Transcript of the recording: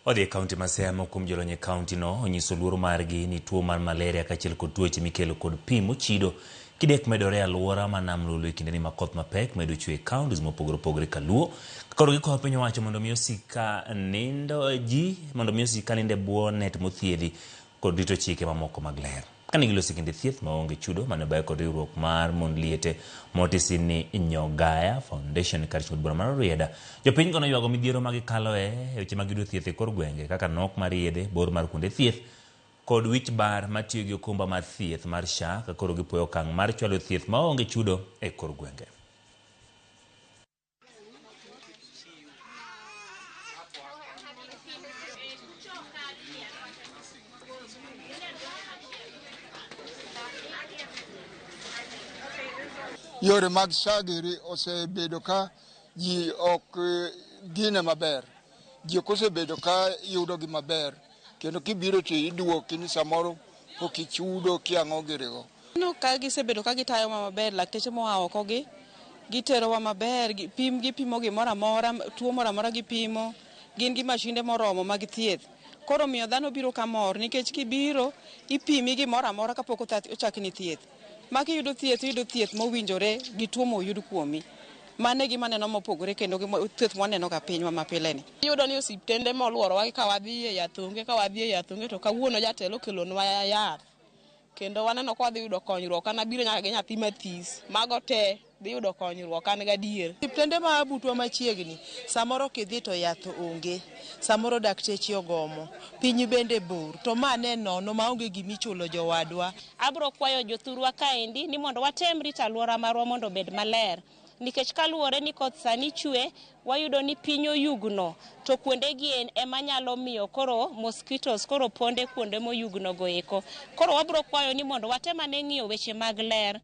Odhi kaunti ma Siaya kuom jolony e kaunti no onyiso luoro margi ni tuo mar malaria kaachiel kod tuoche mikelo kod pi mochido kidek medore e alwora ma nam lolwe e kinde ni makoth mapek medo chwe e kauntis mopogore opogore kaluo. Koro gikwayo piny owacho mondo mi osika nindo mondo mi osika nindo e bwo net mothiedhi kod rito chike mamoko mag ler. Kane giloso kinde thieth maonge chudo mane bayo kod riwruok mar mond liete motisi ni Nyogaya Foundation kar chod bura mar Rieda. Jopiny kono ywago midhiero magikaloe e weche mag yudo thieth e kor gwenge kaka nok mar yedhe, bor mar kuonde thieth kod wich bar matiyo gi okumba mar thieth mar SHA ka koro gipuoyo okang' mar chwalo thieth maonge chudo e kor gwenge. Yore mag sagiri osebedo ka ji ok gine maber. Ji ok osebedo ka yudo gi maber. Kendo kibiro to iduoki ni samoro ok ichudo kiang'o girigo. No ka gisebedo ka gitayo maber, lakteche moa oko giterowa maber, gipimo gimoro amora, tuo moro amora gipimo, gin gi mashinde moromo mag thieth. Koro miyo dhano biro kamor nikech kibiro ipimi gimoro amora kapok ochakni thieth. Ma kiyudo thieth mowinjore gi tuo moyud kuomi. Mane gima neno mopogore kendo thieth mwaneno ka pinywa mapile ni. Iyudo ni osiptende moluorowa ka wadhi e Yathunge to kawuono jatelo kelonwa yath. Kendo waneno ka wadhi yudo konyruok, an abiro nyaka gi nyathi mathis. Mago te dhi yudo konyruok an gadier. Osiptende ma butwa machiegni, samoro kidhi to yath onge, samoro dakteche ogomo, piny bende bor, to mane nono maonge gimichulo jowadwa. Abro kwayo jothurwa kaendi ni mondo watem rito alwora marwa mondo obed maler. Nikech kaluwore ni koth sani chwe, wayudo ni piny oyugno, to kuondegi ema nyalo miyo koro mosquitoes koro ponde kuonde moyugno go eko. Koro wabro kwayo ni mondo watem ane ng'iyo weche mag ler.